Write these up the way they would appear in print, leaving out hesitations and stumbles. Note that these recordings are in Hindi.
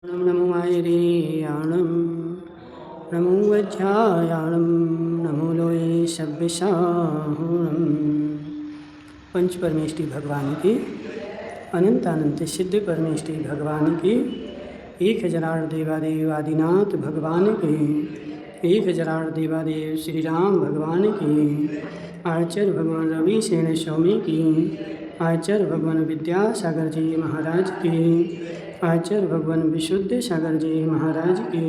नमो आयर्याणं नमो वज्रायाणं नमो लोये सव्यसाहुणं। पंच परमेष्टि भगवान की अनंत अनंत सिद्ध परमेष्टि भगवान की 1000 देवादेव आदिनाथ भगवान की 1000 देवादेव श्री राम भगवान की आचार्य भगवान रवि सेन स्वामी की आचार्य भगवान विद्यासागर जी महाराज की आचार्य भगवान विशुद्ध सागर जी महाराज की।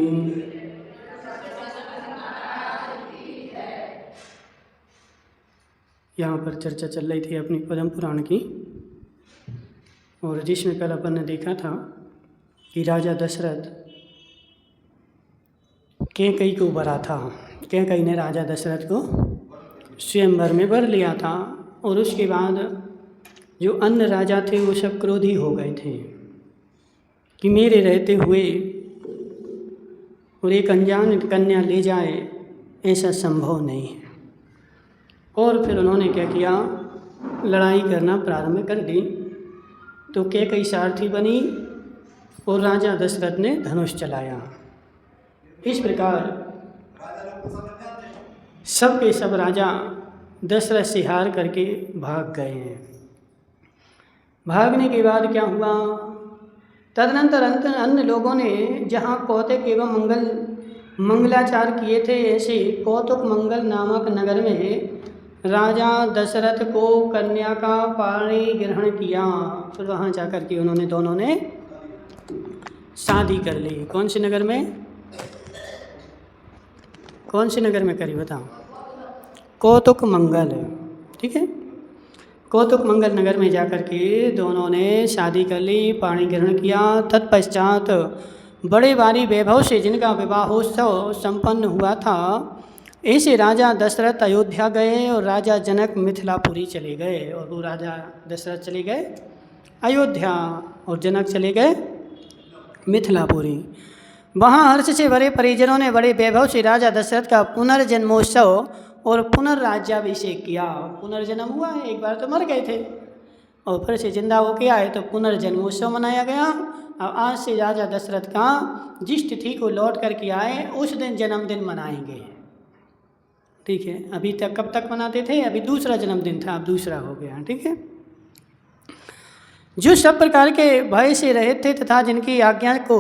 यहाँ पर चर्चा चल रही थी अपनी पद्म पुराण की, और जिसमें कल अपन ने देखा था कि राजा दशरथ कैकई को वरा था। कैकई ने राजा दशरथ को स्वयंवर में वर लिया था, और उसके बाद जो अन्य राजा थे वो सब क्रोधी हो गए थे कि मेरे रहते हुए और एक अनजान कन्या ले जाए, ऐसा संभव नहीं है। और फिर उन्होंने क्या किया, लड़ाई करना प्रारंभ कर दी। तो कैकई सारथी बनी और राजा दशरथ ने धनुष चलाया। इस प्रकार सब के सब राजा दशरथ से हार करके भाग गए हैं। भागने के बाद क्या हुआ, तदनंतर अन्य लोगों ने जहाँ कौतिक एवं मंगलाचार किए थे, ऐसे कौतुक मंगल नामक नगर में राजा दशरथ को कन्या का पाणी ग्रहण किया। फिर वहाँ जाकर के उन्होंने दोनों ने शादी कर ली। कौन से नगर में, कौन से नगर में करी बताओ? कौतुक मंगल, ठीक है। कौतुक मंगल नगर में जाकर के दोनों ने शादी कर ली, पाणी ग्रहण किया। तत्पश्चात बड़े भारी वैभव से जिनका विवाहोत्सव संपन्न हुआ था, ऐसे राजा दशरथ अयोध्या गए और राजा जनक मिथिलापुरी चले गए। और वो राजा दशरथ चले गए अयोध्या और जनक चले गए मिथिलापुरी। वहाँ हर्ष से भरे परिजनों ने बड़े वैभव से राजा दशरथ का पुनर्जन्मोत्सव और पुनर्राज्याभिषेक किया। पुनर्जन्म हुआ है, एक बार तो मर गए थे और फिर से जिंदा होके आए, तो पुनर्जन्मोत्सव मनाया गया। अब आज से राजा दशरथ का जिस तिथि को लौट करके आए उस दिन जन्मदिन मनाएंगे, ठीक है। अभी तक कब तक मनाते थे, अभी दूसरा जन्मदिन था, अब दूसरा हो गया, ठीक है। जो सब प्रकार के भय से रहित थे तथा जिनकी आज्ञा को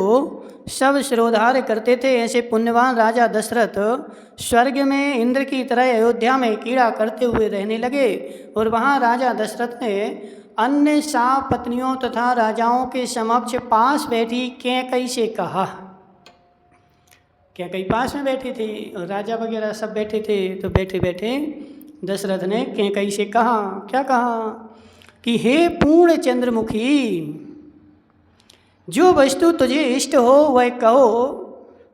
सब शिरोधार्य करते थे, ऐसे पुण्यवान राजा दशरथ स्वर्ग में इंद्र की तरह अयोध्या में क्रीड़ा करते हुए रहने लगे। और वहाँ राजा दशरथ ने अन्य 7 पत्नियों तथा राजाओं के समक्ष पास बैठी कैकई से कहा। कैकई पास में बैठी थी और राजा वगैरह सब बैठे थे। तो बैठे बैठे दशरथ ने कैकई से कहा, क्या कहा कि हे पूर्ण चंद्रमुखी, जो वस्तु तुझे इष्ट हो वह कहो,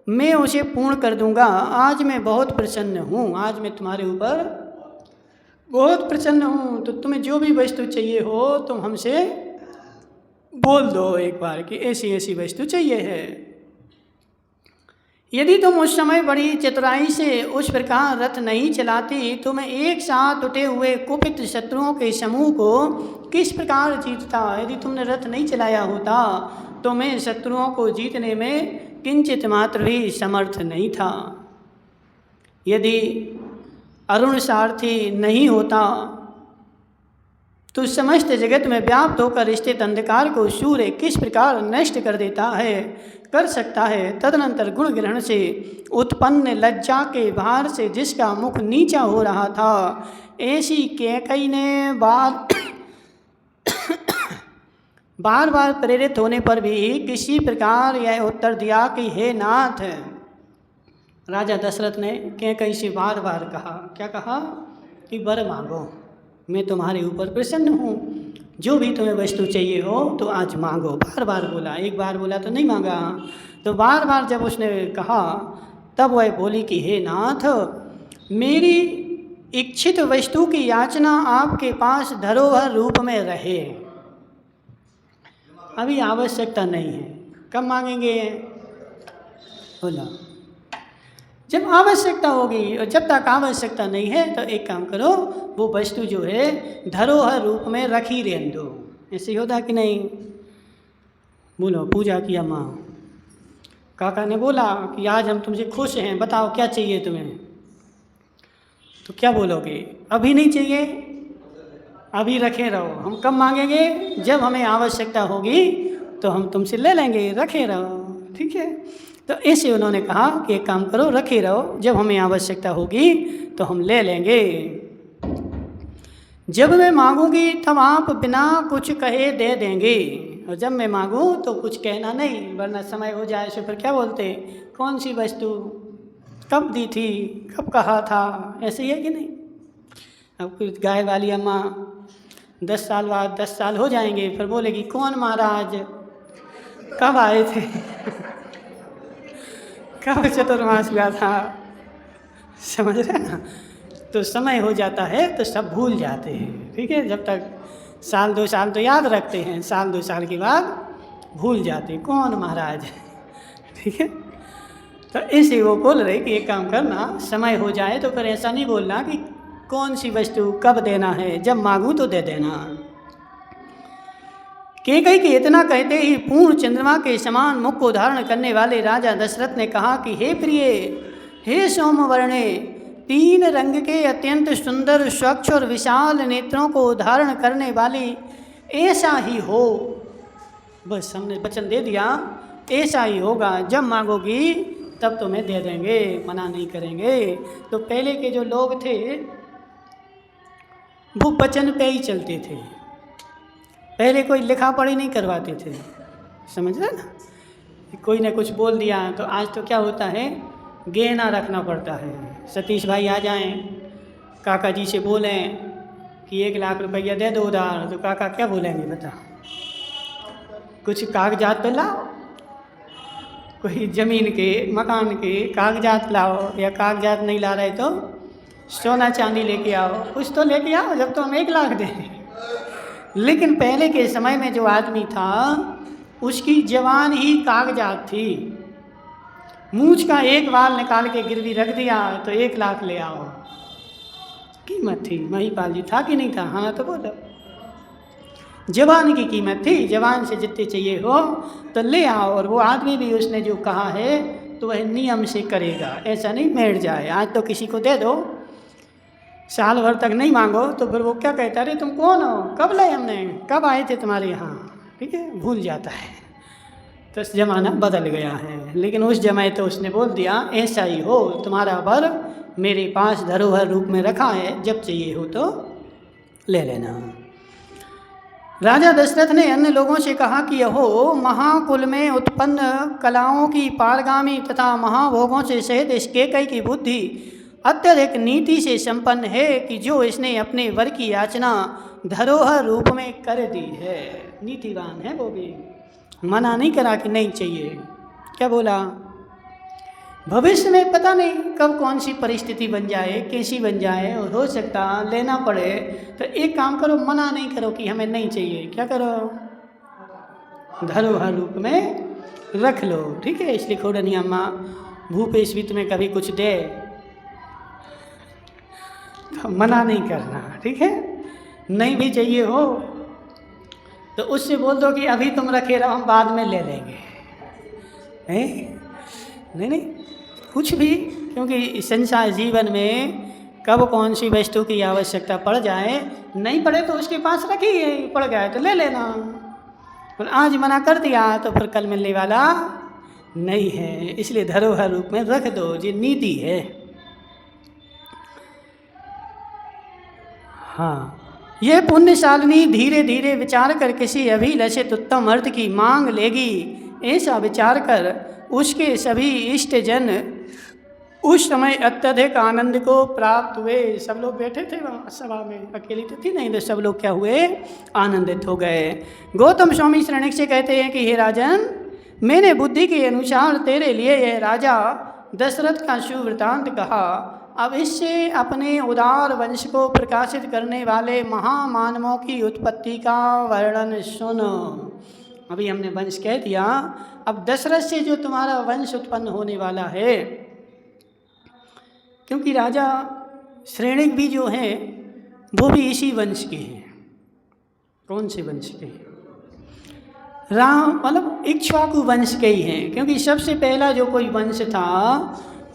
मैं उसे पूर्ण कर दूंगा। आज मैं बहुत प्रसन्न हूँ, आज मैं तुम्हारे ऊपर बहुत प्रसन्न हूँ। तो तुम्हें जो भी वस्तु चाहिए हो तुम हमसे बोल दो एक बार कि ऐसी ऐसी वस्तु चाहिए है। यदि तुम उस समय बड़ी चतुराई से उस प्रकार रथ नहीं चलाती तो मैं एक साथ उठे हुए कुपित शत्रुओं के समूह को किस प्रकार जीतता। यदि तुमने रथ नहीं चलाया होता तो मैं शत्रुओं को जीतने में किंचित मात्र भी समर्थ नहीं था। यदि अरुण सारथी नहीं होता तो समस्त जगत में व्याप्त होकर स्थित अंधकार को सूर्य किस प्रकार नष्ट कर देता है, कर सकता है। तदनंतर गुण ग्रहण से उत्पन्न लज्जा के भार से जिसका मुख नीचा हो रहा था, ऐसी कैकई ने बार बार प्रेरित होने पर भी किसी प्रकार यह उत्तर दिया कि हे नाथ। राजा दशरथ ने कैकई से बार बार कहा, क्या कहा कि वर मांगो, मैं तुम्हारे ऊपर प्रसन्न हूँ, जो भी तुम्हें वस्तु चाहिए हो तो आज मांगो। बार बार बोला, एक बार बोला तो नहीं मांगा। तो बार बार जब उसने कहा तब वह बोली कि हे नाथ, मेरी इच्छित वस्तु की याचना आपके पास धरोहर रूप में रहे, अभी आवश्यकता नहीं है। कब मांगेंगे, बोला जब आवश्यकता होगी। और जब तक आवश्यकता नहीं है तो एक काम करो, वो वस्तु जो है धरोहर रूप में रखी रहने दो। ऐसे होता कि नहीं, बोलो पूजा किया माँ, काका ने बोला कि आज हम तुमसे खुश हैं, बताओ क्या चाहिए तुम्हें। तो क्या बोलोगे? अभी नहीं चाहिए, अभी रखे रहो, हम कब मांगेंगे? जब हमें आवश्यकता होगी तो हम तुमसे ले लेंगे, रखे रहो। ठीक है, तो ऐसे उन्होंने कहा कि एक काम करो, रखे रहो, जब हमें आवश्यकता होगी तो हम ले लेंगे। जब मैं मांगूंगी तब आप बिना कुछ कहे दे देंगे, और जब मैं मांगूं तो कुछ कहना नहीं, वरना समय हो जाए तो फिर क्या बोलते, कौन सी वस्तु, कब दी थी, कब कहा था, ऐसे ही है कि नहीं। अब कुछ गाय वाली अम्मा 10 साल बाद 10 साल हो जाएंगे, फिर बोलेगी कौन महाराज, कब आए थे कब चतुर्मास हुआ था, समझ रहे हैं ना। तो समय हो जाता है तो सब भूल जाते हैं। ठीक है, जब तक साल 2 साल तो याद रखते हैं, साल 2 साल के बाद भूल जाते हैं कौन महाराज। ठीक है, तो ऐसे वो बोल रहे कि एक काम करना, समय हो जाए तो फिर ऐसा नहीं बोलना कि कौन सी वस्तु कब देना है, जब मांगूं तो दे देना। कैकई के इतना कहते ही पूर्ण चंद्रमा के समान मुख को धारण करने वाले राजा दशरथ ने कहा कि हे प्रिय, हे सोमवर्णे, 3 रंग के अत्यंत सुंदर, स्वच्छ और विशाल नेत्रों को धारण करने वाली ऐसा ही हो। बस हमने वचन दे दिया, ऐसा ही होगा, जब मांगोगी तब तुम्हें दे देंगे, मना नहीं करेंगे। तो पहले के जो लोग थे वो वचन पे ही चलते थे, पहले कोई लिखा पढ़ी नहीं करवाते थे, समझ रहे ना। कोई ने कुछ बोल दिया तो आज तो क्या होता है, गहना रखना पड़ता है। सतीश भाई आ जाएं, काका जी से बोलें कि 1 लाख रुपया दे दो उधार, तो काका क्या बोलेंगे बता, कुछ कागजात पे लाओ, कोई ज़मीन के मकान के कागजात लाओ, या कागजात नहीं ला रहे तो सोना चांदी लेके आओ, कुछ तो लेके आओ, जब तो हम 1 लाख दें। लेकिन पहले के समय में जो आदमी था उसकी जवान ही कागजात थी, मूछ का एक बाल निकाल के गिरवी रख दिया तो 1 लाख ले आओ, कीमत थी। महिपाल जी था कि नहीं था, हाँ तो बोलो, जवान की कीमत थी, जवान से जितने चाहिए हो तो ले आओ। और वो आदमी भी उसने जो कहा है तो वह नियम से करेगा, ऐसा नहीं बैठ जाए, आज तो किसी को दे दो, साल भर तक नहीं मांगो तो फिर वो क्या कहता, अरे तुम कौन हो, कब लाए हमने, कब आए थे तुम्हारे यहाँ। ठीक है, भूल जाता है। तो ज़माना बदल गया है, लेकिन उस जमाने तो उसने बोल दिया ऐसा ही हो, तुम्हारा वर मेरे पास धरोहर रूप में रखा है, जब चाहिए हो तो ले लेना। राजा दशरथ ने अन्य लोगों से कहा कि यहो, महाकुल में उत्पन्न कलाओं की पारगामी तथा महाभोगों से सहित इस कैकई की बुद्धि अत्यधिक नीति से संपन्न है कि जो इसने अपने वर की याचना धरोहर रूप में कर दी है। नीतिवान है वो भी, मना नहीं करा कि नहीं चाहिए। क्या बोला, भविष्य में पता नहीं कब कौन सी परिस्थिति बन जाए, कैसी बन जाए, और हो सकता लेना पड़े, तो एक काम करो, मना नहीं करो कि हमें नहीं चाहिए, क्या करो, धरोहर रूप में रख लो। ठीक है, इसलिए खोडनी अम्मा भूपेश भी तुम्हें कभी कुछ दे तो मना नहीं करना। ठीक है, नहीं भी चाहिए हो तो उससे बोल दो कि अभी तुम रखे रहो, हम बाद में ले लेंगे। नहीं, कुछ भी, क्योंकि संसार जीवन में कब कौन सी वस्तु की आवश्यकता पड़ जाए, नहीं पड़े तो उसके पास रखिए, पड़ गया तो ले लेना, और आज मना कर दिया तो फिर कल मिलने वाला नहीं है। इसलिए धरोहर रूप में रख दो, ये नीति है। हाँ, यह पुण्यशालिनी धीरे धीरे विचार कर किसी अभिलषित उत्तम अर्थ की मांग लेगी, ऐसा विचार कर उसके सभी इष्ट जन उस समय अत्यधिक आनंद को प्राप्त हुए। सब लोग बैठे थे वहाँ सभा में, अकेली तो थी नहीं, तो सब लोग क्या हुए, आनंदित हो गए। गौतम स्वामी श्रेणिक से कहते हैं कि हे राजन, मैंने बुद्धि के अनुसार तेरे लिए यह राजा दशरथ का सुवृतांत कहा, अब इससे अपने उदार वंश को प्रकाशित करने वाले महामानवों की उत्पत्ति का वर्णन सुनो। अभी हमने वंश कह दिया, अब दशरथ से जो तुम्हारा वंश उत्पन्न होने वाला है, क्योंकि राजा श्रेणिक भी जो हैं वो भी इसी वंश के हैं। कौन से वंश के हैं? राम मतलब इक्ष्वाकु वंश के ही हैं, क्योंकि सबसे पहला जो कोई वंश था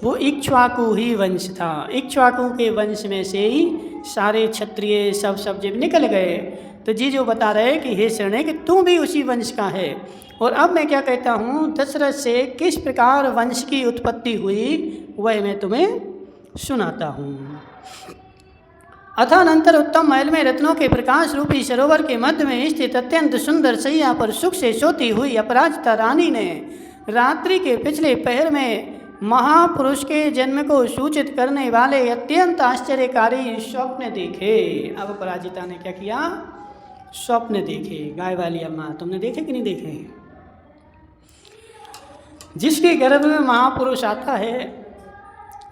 वो इक्ष्वाकु ही वंश था। इक्ष्वाकु के वंश में से ही सारे क्षत्रिय सब जब निकल गए। तो जी जो बता रहे कि हे शरणे कि तू भी उसी वंश का है। और अब मैं क्या कहता हूँ, दशरथ से किस प्रकार वंश की उत्पत्ति हुई वह मैं तुम्हें सुनाता हूँ। अथानंतर उत्तम महल में रत्नों के प्रकाश रूपी सरोवर के मध्य में स्थित अत्यंत सुंदर सैया पर सुख से सोती हुई अपराजिता रानी ने रात्रि के पिछले पहर में महापुरुष के जन्म को सूचित करने वाले अत्यंत आश्चर्यकारी स्वप्न देखे। अब अपराजिता ने क्या किया, स्वप्न देखे। गाय वाली अम्मा तुमने देखे कि नहीं देखे? जिसके गर्भ में महापुरुष आता है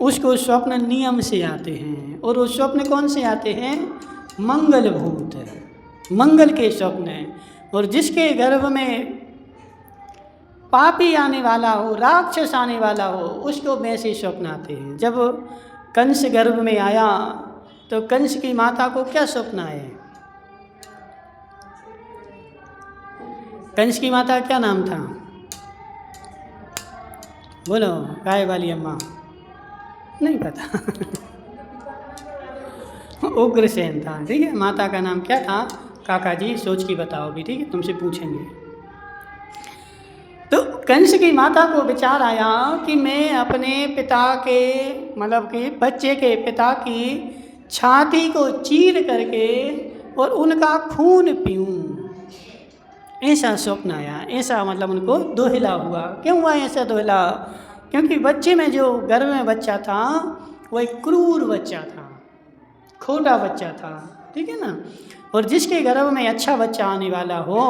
उसको स्वप्न नियम से आते हैं, और वो स्वप्न कौन से आते हैं? मंगलभूत, मंगल के स्वप्न। और जिसके गर्भ में पापी आने वाला हो, राक्षस आने वाला हो, उसको वैसे स्वप्न आते हैं। जब कंस गर्भ में आया तो कंस की माता को क्या स्वप्न आए? कंस की माता का क्या नाम था? बोलो गाय वाली अम्मा। नहीं पता उग्रसेन था, ठीक है। माता का नाम क्या था? काका जी सोच के बताओ भी, ठीक है, तुमसे पूछेंगे। तो कंस की माता को विचार आया कि मैं अपने पिता के मतलब कि बच्चे के पिता की छाती को चीर करके और उनका खून पीऊं। ऐसा स्वप्न आया, ऐसा मतलब उनको दोहला हुआ। क्यों हुआ ऐसा दोहला? क्योंकि बच्चे में जो गर्भ में बच्चा था वो एक क्रूर बच्चा था, खोटा बच्चा था, ठीक है ना। और जिसके गर्भ में अच्छा बच्चा आने वाला हो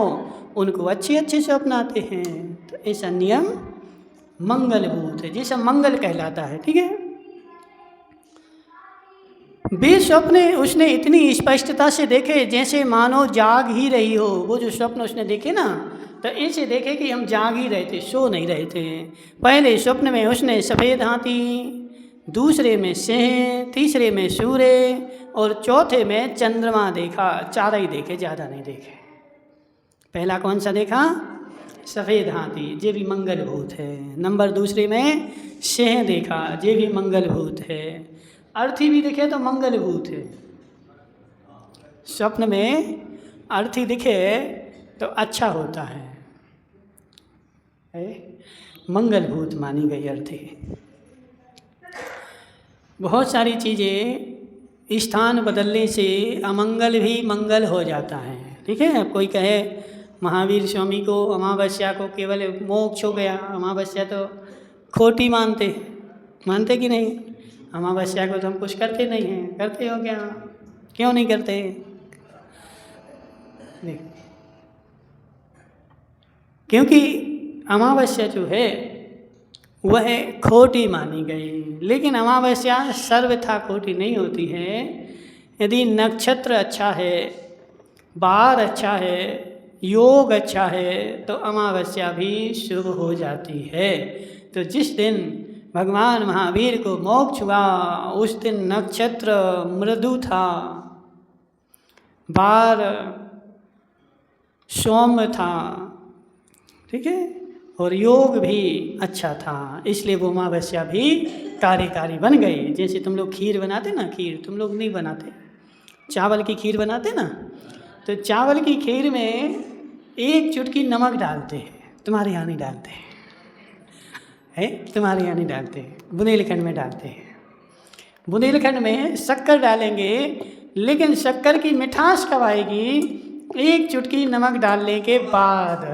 उनको अच्छे अच्छे स्वप्न आते हैं। तो ऐसा नियम मंगलभूत है, जैसा मंगल कहलाता है, ठीक है। वे स्वप्न उसने इतनी स्पष्टता से देखे जैसे मानो जाग ही रही हो। वो जो स्वप्न उसने देखे ना, तो ऐसे देखे कि हम जाग ही रहे थे, सो नहीं रहे थे। पहले स्वप्न में उसने सफ़ेद हाथी, दूसरे में सिंह, तीसरे में सूर्य और चौथे में चंद्रमा देखा। चार ही देखे, ज़्यादा नहीं देखे। पहला कौन सा देखा? सफ़ेद हाथी, ये भी मंगलभूत है। नंबर दूसरे में सिंह देखा, ये भी मंगलभूत है। अर्थी भी दिखे तो मंगलभूत है। स्वप्न में अर्थी दिखे तो अच्छा होता है, मंगलभूत मानी गई अर्थी। बहुत सारी चीज़ें स्थान बदलने से अमंगल भी मंगल हो जाता है, ठीक है। अब कोई कहे महावीर स्वामी को अमावस्या को केवल मोक्ष हो गया, अमावस्या तो खोटी मानते कि नहीं? अमावस्या को तो हम कुछ करते नहीं हैं। करते हो क्या? क्यों नहीं करते? नहीं, क्योंकि अमावस्या जो है वह खोटी मानी गई। लेकिन अमावस्या सर्वथा खोटी नहीं होती है। यदि नक्षत्र अच्छा है, बार अच्छा है, योग अच्छा है, तो अमावस्या भी शुभ हो जाती है। तो जिस दिन भगवान महावीर को मोक्ष हुआ उस दिन नक्षत्र मृदु था, बार सौम्य था, ठीक है, और योग भी अच्छा था। इसलिए वो अमावस्या भी कार्यकारी बन गई। जैसे तुम लोग खीर बनाते ना, खीर तुम लोग नहीं बनाते, चावल की खीर बनाते ना, तो चावल की खीर में एक चुटकी नमक डालते हैं। तुम्हारे यहाँ नहीं डालते हैं? तुम्हारे यहाँ नहीं डालते, बुंदेलखंड में डालते हैं। बुंदेलखंड में शक्कर डालेंगे, लेकिन शक्कर की मिठास कब आएगी? एक चुटकी नमक डालने के बाद।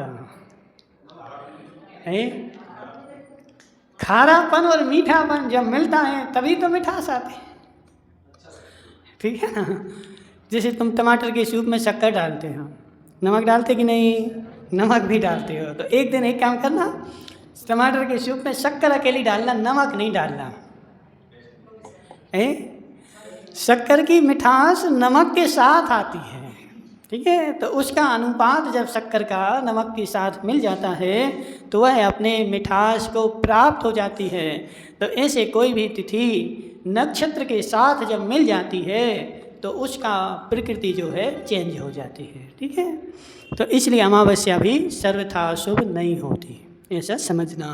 खारापन और मीठापन जब मिलता है तभी तो मिठास आती है, ठीक है ना। जैसे तुम टमाटर के सूप में शक्कर डालते हो, नमक डालते कि नहीं? नमक भी डालते हो। तो एक दिन एक काम करना, टमाटर के सूप में शक्कर अकेली डालना, नमक नहीं डालना। शक्कर की मिठास नमक के साथ आती है, ठीक है। तो उसका अनुपात जब शक्कर का नमक के साथ मिल जाता है तो वह अपने मिठास को प्राप्त हो जाती है। तो ऐसे कोई भी तिथि नक्षत्र के साथ जब मिल जाती है तो उसका प्रकृति जो है चेंज हो जाती है, ठीक है। तो इसलिए अमावस्या भी सर्वथा शुभ नहीं होती, ऐसा समझना।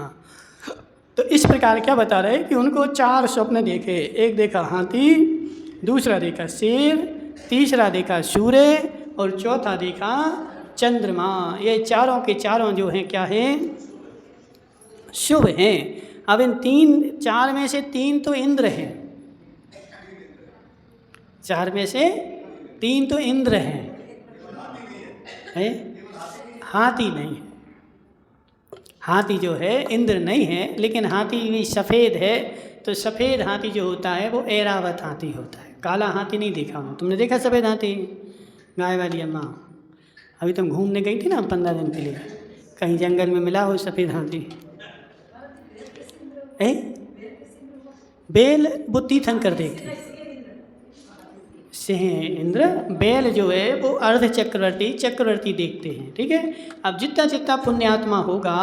तो इस प्रकार क्या बता रहे हैं कि उनको 4 स्वप्न देखे, एक देखा हाथी, दूसरा देखा शेर, तीसरा देखा सूर्य और चौथा देखा चंद्रमा। ये चारों के चारों जो हैं क्या हैं, शुभ हैं। अब इन 4 में से 3 तो इंद्र हैं, 4 में से 3 तो इंद्र हैं, है? हाथी नहीं है, हाथी जो है इंद्र नहीं है, लेकिन हाथी भी सफ़ेद है। तो सफ़ेद हाथी जो होता है वो ऐरावत हाथी होता है, काला हाथी नहीं देखा हूँ। तुमने देखा सफ़ेद हाथी? गाय वाली अम्मा, अभी तुम घूमने गई थी ना 15 दिन के लिए, कहीं जंगल में मिला हो सफ़ेद हाथी? बेल वो तीर्थंकर देखते से हैं इंद्र, बेल जो है वो अर्ध चक्रवर्ती देखते हैं, ठीक है। अब जितना जितना पुण्यात्मा होगा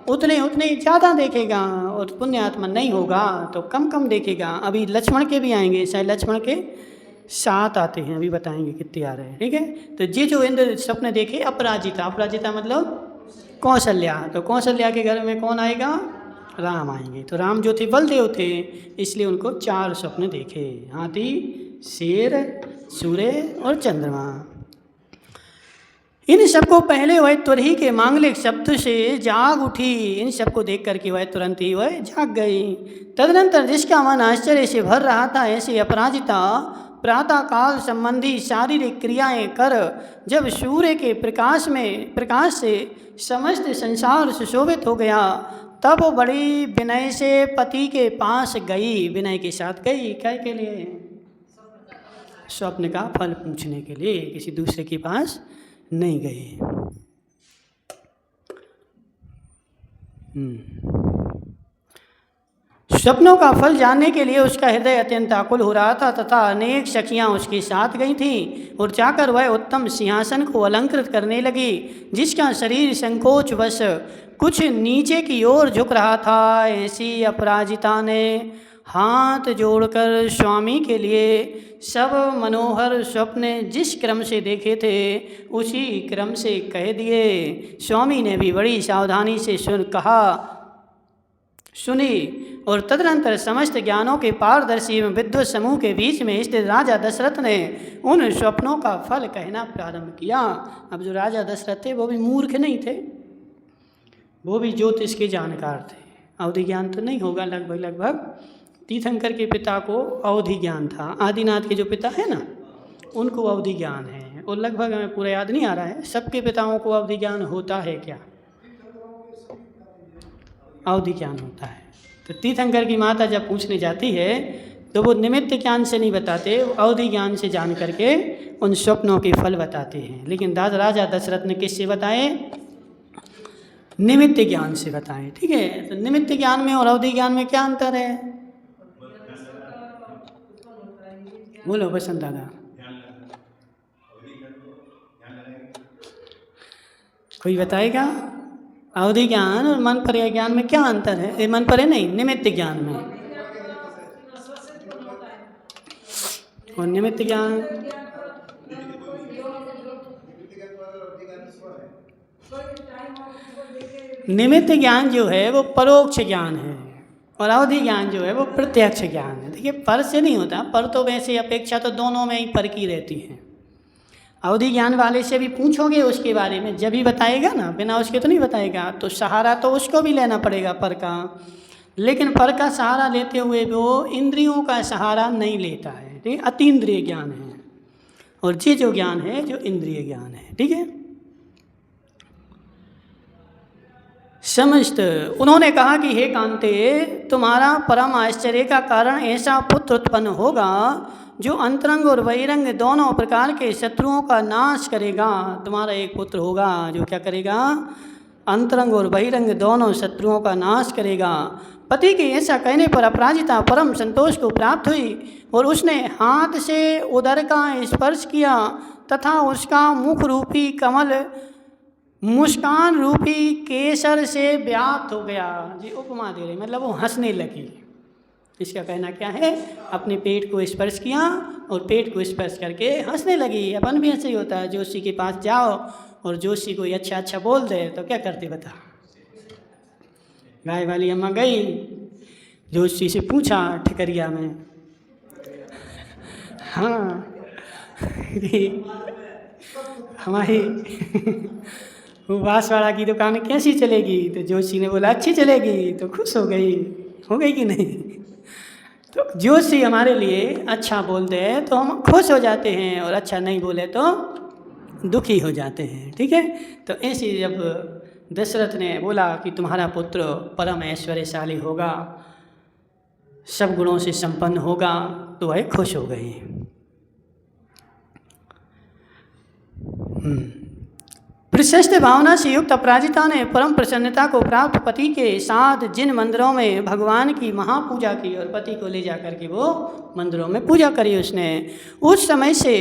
उतने उतने ज़्यादा देखेगा, और पुण्यात्मा नहीं होगा तो कम कम देखेगा। अभी लक्ष्मण के भी आएंगे, शायद लक्ष्मण के 7 आते हैं, अभी बताएंगे कितने आ रहे हैं, ठीक है। तो ये जो इंद्र स्वप्न देखे अपराजिता, अपराजिता मतलब कौशल्या, तो कौशल्या के घर में कौन आएगा? राम आएंगे। तो राम जो थे बलदेव थे, इसलिए उनको 4 स्वप्न देखे, हाथी, शेर, सूर्य और चंद्रमा। इन सबको पहले वह तुरही के मांगलिक शब्द से जाग उठी, इन सबको देख करके वह तुरंत ही वह जाग गई। तदनंतर जिसका मन आश्चर्य से भर रहा था, ऐसी अपराजिता प्रातःकाल संबंधी शारीरिक क्रियाएं कर जब सूर्य के प्रकाश से समस्त संसार सुशोभित हो गया, तब वो बड़ी विनय से पति के पास गई। विनय के साथ गई, क्या के लिए? स्वप्न का फल पूछने के लिए, किसी दूसरे के पास नहीं गई। स्वप्नों का फल जानने के लिए उसका हृदय अत्यंत आकुल हो रहा था, तथा अनेक सखियां उसके साथ गई थीं, और जाकर वह उत्तम सिंहासन को अलंकृत करने लगी, जिसका शरीर संकोच वश कुछ नीचे की ओर झुक रहा था। ऐसी अपराजिता ने हाथ जोड़कर स्वामी के लिए सब मनोहर स्वप्न जिस क्रम से देखे थे उसी क्रम से कह दिए। स्वामी ने भी बड़ी सावधानी से सुनी, और तदनंतर समस्त ज्ञानों के पारदर्शी एवं विद्वत समूह के बीच में स्थित राजा दशरथ ने उन स्वप्नों का फल कहना प्रारंभ किया। अब जो राजा दशरथ थे वो भी मूर्ख नहीं थे, वो भी ज्योतिष के जानकार थे। अवधि ज्ञान तो नहीं होगा, लगभग तीर्थंकर के पिता को अवधि ज्ञान था, आदिनाथ के जो पिता है ना उनको अवधि ज्ञान है, और लगभग हमें पूरा याद नहीं आ रहा है सबके पिताओं को अवधि ज्ञान होता है क्या? अवधि ज्ञान होता है। तो तीर्थंकर की माता जब पूछने जाती है तो वो निमित्त ज्ञान से नहीं बताते, अवधि ज्ञान से जान करके उन स्वप्नों के फल बताते हैं। लेकिन राजा दशरथ ने किससे बताए? निमित्त ज्ञान से बताएं, ठीक है। तो निमित्त ज्ञान में और अवधि ज्ञान में क्या अंतर है? बोलो बसंत दादा। कोई बताएगा? अवधि ज्ञान और मन पर ज्ञान में क्या अंतर है? मन पर नहीं, निमित्त ज्ञान में। और निमित्त ज्ञान निमित्त ज्ञान जो है वो परोक्ष ज्ञान है, और अवधि ज्ञान जो है वो प्रत्यक्ष ज्ञान है। देखिए पर से नहीं होता, पर तो वैसे अपेक्षा तो दोनों में ही फर्क ही रहती है। अवधि ज्ञान वाले से भी पूछोगे उसके बारे में, जब ही बताएगा ना, बिना उसके तो नहीं बताएगा। तो सहारा तो उसको भी लेना पड़ेगा पर का, लेकिन पर का सहारा लेते हुए वो इंद्रियों का सहारा नहीं लेता है, ठीक है। अतीन्द्रिय ज्ञान है, और ये जो ज्ञान है जो इंद्रिय ज्ञान है, ठीक है। समस्त उन्होंने कहा कि हे कांते, तुम्हारा परम आश्चर्य का कारण ऐसा पुत्र उत्पन्न होगा जो अंतरंग और बहिरंग दोनों प्रकार के शत्रुओं का नाश करेगा। तुम्हारा एक पुत्र होगा जो क्या करेगा? अंतरंग और बहिरंग दोनों शत्रुओं का नाश करेगा। पति के ऐसा कहने पर अपराजिता परम संतोष को प्राप्त हुई, और उसने हाथ से उदर का स्पर्श किया, तथा उसका मुख रूपी कमल मुस्कान रूपी केसर से व्याप्त हो गया। जी उपमा दे रही, मतलब वो हंसने लगी। इसका कहना क्या है, अपने पेट को स्पर्श किया और पेट को स्पर्श करके हंसने लगी। अपन भी ऐसे ही होता है, जोशी के पास जाओ और जोशी कोई अच्छा अच्छा बोल दे तो क्या करते बता। गाय वाली अम्मा गई, जोशी से पूछा ठिकरिया में, हाँ हमारी वो बांसवाड़ा की दुकान कैसी चलेगी? तो जोशी ने बोला अच्छी चलेगी। तो खुश हो गई कि नहीं? तो जोशी हमारे लिए अच्छा बोल दे तो हम खुश हो जाते हैं, और अच्छा नहीं बोले तो दुखी हो जाते हैं। ठीक है, तो ऐसे जब दशरथ ने बोला कि तुम्हारा पुत्र परम ऐश्वर्यशाली होगा, सब गुणों से संपन्न होगा, तो वह खुश हो गए। प्रशस्त भावना से युक्त अपराजिता ने परम प्रसन्नता को प्राप्त पति के साथ जिन मंदिरों में भगवान की महापूजा की, और पति को ले जाकर के वो मंदिरों में पूजा करी उसने, उस समय से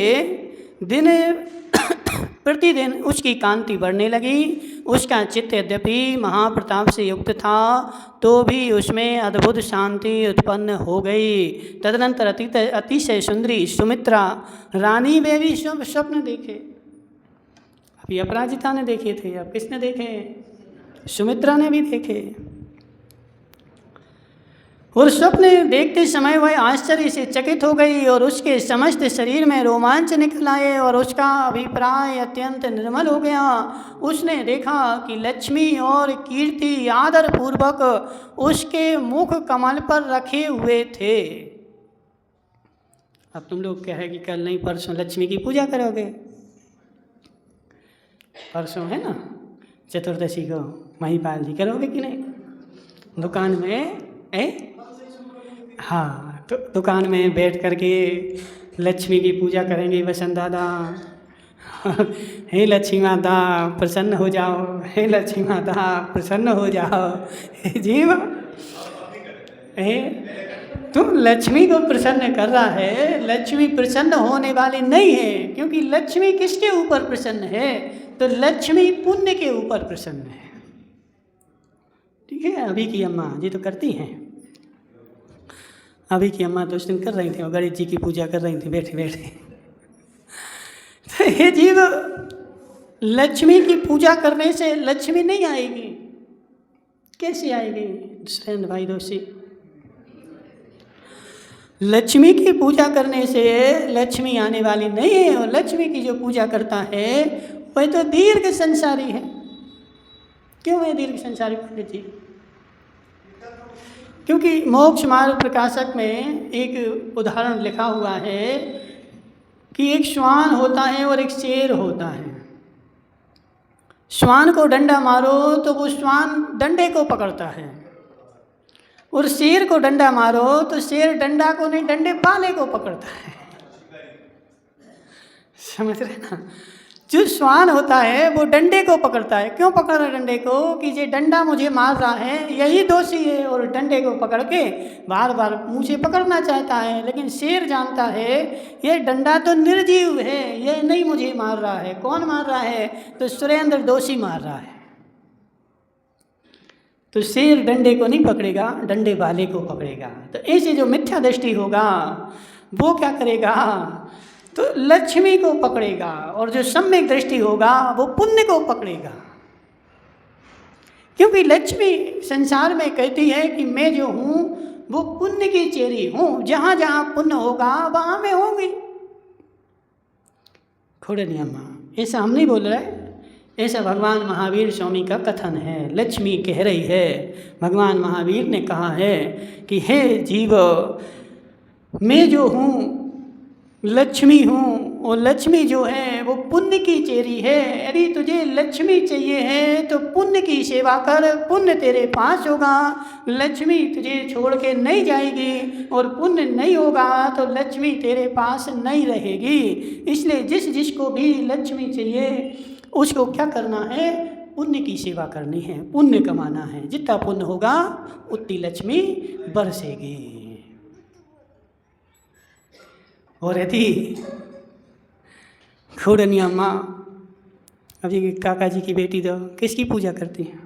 दिन प्रतिदिन उसकी कांति बढ़ने लगी। उसका चित्त यद्यपि महाप्रताप से युक्त था तो भी उसमें अद्भुत शांति उत्पन्न हो गई। तदनंतर अतिशय सुंदरी सुमित्रा रानी में भी स्वप्न देखे। अभी अपराजिता ने देखे थे, अब किसने देखे? सुमित्रा ने भी देखे। और स्वप्न देखते समय वह आश्चर्य से चकित हो गई और उसके समस्त शरीर में रोमांच निकल आए और उसका अभिप्राय अत्यंत निर्मल हो गया। उसने देखा कि लक्ष्मी और कीर्ति आदर पूर्वक उसके मुख कमल पर रखे हुए थे। अब तुम लोग क्या है कि कल नहीं परसों लक्ष्मी की पूजा करोगे? परसों है ना चतुर्दशी को महिपाल जी, करोगे कि नहीं? दुकान में हाँ, तो दुकान में बैठ करके लक्ष्मी की पूजा करेंगे वसंत दादा। हे लक्ष्मी माता प्रसन्न हो जाओ, हे लक्ष्मी माता प्रसन्न हो जाओ। हे जीव, हे तुम लक्ष्मी को प्रसन्न कर रहा है, लक्ष्मी प्रसन्न होने वाली नहीं है, क्योंकि लक्ष्मी किसके ऊपर प्रसन्न है? तो लक्ष्मी पुण्य के ऊपर प्रसन्न है। ठीक है, अभी की अम्मा जी तो करती हैं, अभी की अम्मा तो उस दिन कर रही थी, और गणेश जी की पूजा कर रही थी बैठे बैठे। तो ये जीव लक्ष्मी की पूजा करने से लक्ष्मी नहीं आएगी, कैसे आएगी? सुरेंद्र भाई दोषी, लक्ष्मी की पूजा करने से लक्ष्मी आने वाली नहीं है। और लक्ष्मी की जो पूजा करता है वह तो दीर्घ संसारी है। क्यों है दीर्घ संसारी पंडित जी? क्योंकि मोक्ष मार्ग प्रकाशक में एक उदाहरण लिखा हुआ है कि एक श्वान होता है और एक शेर होता है। श्वान को डंडा मारो तो वो श्वान डंडे को पकड़ता है, और शेर को डंडा मारो तो शेर डंडा को नहीं डंडे पाले को पकड़ता है। समझ रहे ना? जो श्वान होता है वो डंडे को पकड़ता है। क्यों पकड़ रहा है डंडे को? कि ये डंडा मुझे मार रहा है, यही दोषी है, और डंडे को पकड़ के बार बार मुझे पकड़ना चाहता है। लेकिन शेर जानता है ये डंडा तो निर्जीव है, ये नहीं मुझे मार रहा है। कौन मार रहा है? तो सुरेंद्र दोषी मार रहा है। तो शेर डंडे को नहीं पकड़ेगा, डंडे वाले को पकड़ेगा। तो ऐसे जो मिथ्या दृष्टि होगा वो क्या करेगा? तो लक्ष्मी को पकड़ेगा, और जो सम्यक दृष्टि होगा वो पुण्य को पकड़ेगा। क्योंकि लक्ष्मी संसार में कहती है कि मैं जो हूँ वो पुण्य की चेरी हूँ, जहाँ जहाँ पुण्य होगा वहाँ मैं होंगी। खोड़े नियमा ऐसा हम नहीं बोल रहे, ऐसा भगवान महावीर स्वामी का कथन है। लक्ष्मी कह रही है, भगवान महावीर ने कहा है कि हे जीव, मैं जो हूँ लक्ष्मी हूँ, और लक्ष्मी जो है वो पुण्य की चेरी है। यदि तुझे लक्ष्मी चाहिए है तो पुण्य की सेवा कर, पुण्य तेरे पास होगा। लक्ष्मी तुझे छोड़ के नहीं जाएगी, और पुण्य नहीं होगा तो लक्ष्मी तेरे पास नहीं रहेगी। इसलिए जिस जिसको भी लक्ष्मी चाहिए उसको क्या करना है? पुण्य की सेवा करनी है, पुण्य कमाना है। जितना पुण्य होगा उतनी लक्ष्मी बरसेगी। और यदि खोड़नी अम्मा, अभी काका जी की बेटी तो किसकी पूजा करती है?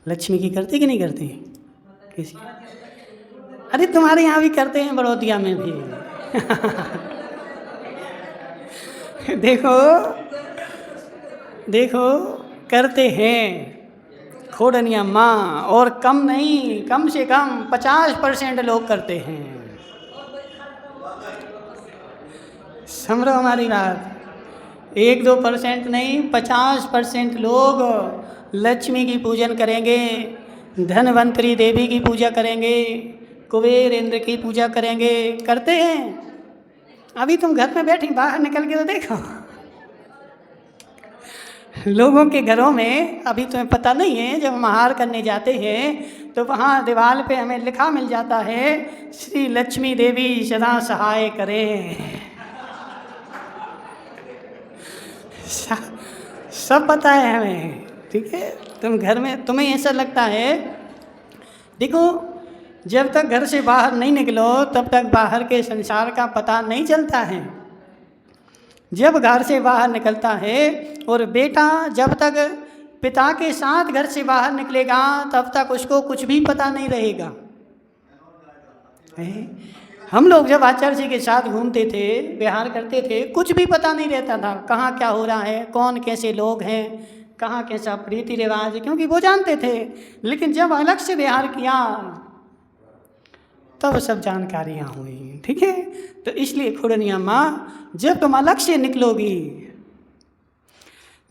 लक्ष्मी की करते कि नहीं करते? किसी? अरे तुम्हारे यहाँ भी करते हैं, बड़ौतिया में भी। देखो देखो करते हैं खोड़निया माँ, और कम नहीं, कम से कम 50% लोग करते हैं। समझो हमारी बात, 1-2% नहीं, 50% लोग लक्ष्मी की पूजन करेंगे, धनवंतरी देवी की पूजा करेंगे, कुबेर इंद्र की पूजा करेंगे, करते हैं। अभी तुम घर में बैठी, बाहर निकल के तो देखो लोगों के घरों में। अभी तुम्हें पता नहीं है, जब हम आहार करने जाते हैं तो वहाँ दीवार पे हमें लिखा मिल जाता है, श्री लक्ष्मी देवी सदा सहाय करें। सब पता है हमें, ठीक है। तुम घर में, तुम्हें ऐसा लगता है, देखो जब तक घर से बाहर नहीं निकलो तब तक बाहर के संसार का पता नहीं चलता है। जब घर से बाहर निकलता है, और बेटा जब तक पिता के साथ घर से बाहर निकलेगा तब तक उसको कुछ भी पता नहीं रहेगा। हम लोग जब आचार्य जी के साथ घूमते थे, विहार करते थे, कुछ भी पता नहीं रहता था कहाँ क्या हो रहा है, कौन कैसे लोग हैं, कहाँ कैसा रीति रिवाज, क्योंकि वो जानते थे। लेकिन जब अलग से विहार किया तब सब जानकारियाँ हुई, ठीक है। तो इसलिए खोड़निया माँ, जब तुम अलग से निकलोगी,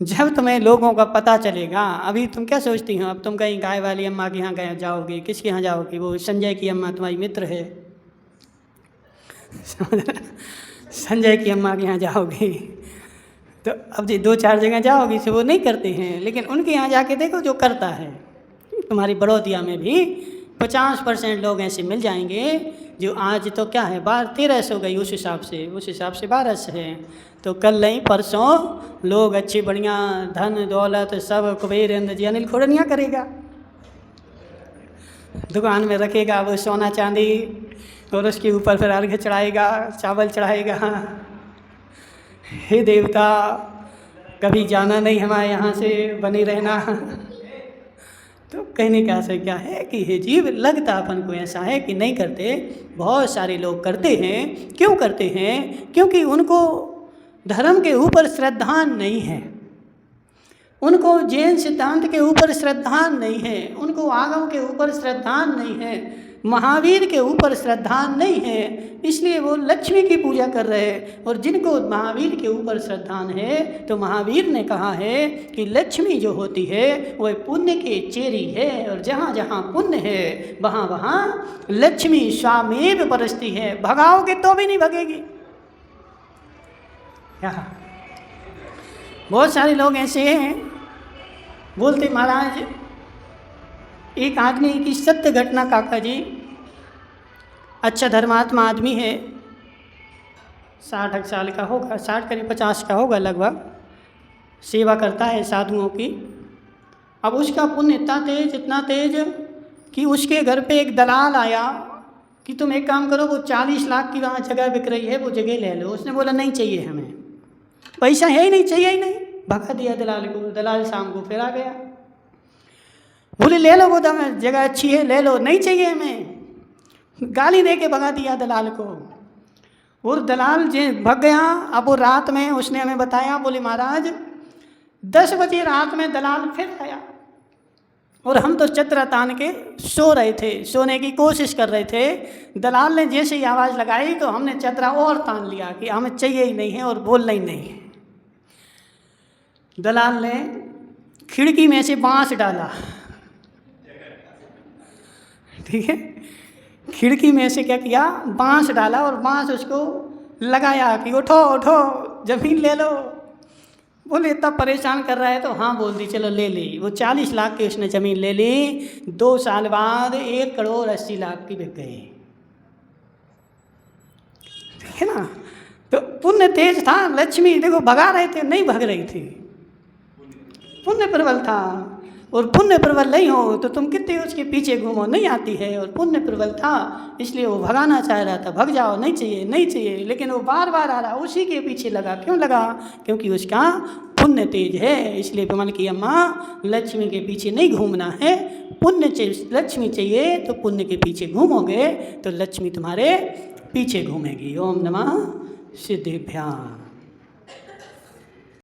जब तुम्हें लोगों का पता चलेगा। अभी तुम क्या सोचती हो, अब तुम कहीं गाय वाली अम्मा के यहाँ गए जाओगी, किसके यहाँ जाओगी? वो संजय की अम्मा तुम्हारी मित्र है, संजय की अम्मा के यहाँ जाओगी। तो अब जी 2-4 जगह जाओगी से वो नहीं करते हैं, लेकिन उनके यहाँ जाके देखो जो करता है। तुम्हारी बड़ौतिया में भी 50% लोग ऐसे मिल जाएंगे जो आज तो क्या है 12-13 हो गई, उस हिसाब से 12 है। तो कल नहीं परसों लोग अच्छी बढ़िया धन दौलत सब कुबेर इंद्र जी अनिल खोड़निया करेगा, दुकान में रखेगा वो सोना चांदी, और उसके ऊपर फिर अर्घ्य चढ़ाएगा, चावल चढ़ाएगा। हे देवता, कभी जाना नहीं हमारे यहाँ से, बने रहना। तो कहने का आशय क्या है कि हे जीव, लगता अपन को ऐसा है कि नहीं करते, बहुत सारे लोग करते हैं। क्यों करते हैं? क्योंकि उनको धर्म के ऊपर श्रद्धा नहीं है, उनको जैन सिद्धांत के ऊपर श्रद्धा नहीं है, उनको आगम के ऊपर श्रद्धा नहीं है, महावीर के ऊपर श्रद्धा नहीं है, इसलिए वो लक्ष्मी की पूजा कर रहे हैं। और जिनको महावीर के ऊपर श्रद्धा है, तो महावीर ने कहा है कि लक्ष्मी जो होती है वह पुण्य के चेरी है, और जहाँ जहाँ पुण्य है वहाँ वहाँ लक्ष्मी स्वामेव परस्ती है। भगाओगे तो भी नहीं भगेगी। क्या बहुत सारे लोग ऐसे हैं, बोलते महाराज एक आदमी की सत्य घटना, काका जी अच्छा धर्मात्मा आदमी है, 60 साल का होगा, 60 करीब 50 का होगा लगभग, सेवा करता है साधुओं की। अब उसका पुण्य इतना तेज कि उसके घर पे एक दलाल आया कि तुम एक काम करो, वो 40 लाख की वहाँ जगह बिक रही है, वो जगह ले लो। उसने बोला नहीं चाहिए, हमें पैसा है ही नहीं, चाहिए ही नहीं, भगा दिया दलाल को। दलाल शाम को फिर आ गया, बोले ले लो, वो जगह अच्छी है, ले लो, नहीं चाहिए हमें, गाली दे के भगा दिया दलाल को। और दलाल जे भग गया। अब वो रात में उसने हमें बताया, बोले महाराज 10 बजे रात में दलाल फिर आया, और हम तो चतरा तान के सो रहे थे, सोने की कोशिश कर रहे थे। दलाल ने जैसे ही आवाज़ लगाई तो हमने चतरा और तान लिया कि हमें चाहिए ही नहीं है और बोलना ही नहीं है। दलाल ने खिड़की में से बांस डाला, ठीक है, खिड़की में से क्या किया, बांस डाला, और बांस उसको लगाया कि उठो उठो ज़मीन ले लो। बोले इतना परेशान कर रहा है, तो हाँ बोल दी, चलो ले ली। वो 40 लाख की उसने ज़मीन ले ली। 2 साल बाद 1 करोड़ 80 लाख की बिक गई, ठीक है ना। तो पुण्य तेज था, लक्ष्मी देखो भगा रहे थे, नहीं भग रही थी, पुण्य प्रबल था। और पुण्य प्रबल नहीं हो तो तुम कितने उसके पीछे घूमो, नहीं आती है। और पुण्य प्रबल था, इसलिए वो भगाना चाह रहा था, भग जाओ, नहीं चाहिए नहीं चाहिए, लेकिन वो बार बार आ रहा, उसी के पीछे लगा। क्यों लगा? क्योंकि उसका पुण्य तेज है, इसलिए मन की अम्मा लक्ष्मी के पीछे नहीं घूमना है, पुण्य चाहिए, लक्ष्मी चाहिए तो पुण्य के पीछे घूमोगे तो लक्ष्मी तुम्हारे पीछे घूमेगी। ओम नमः सिद्धिभ्याम।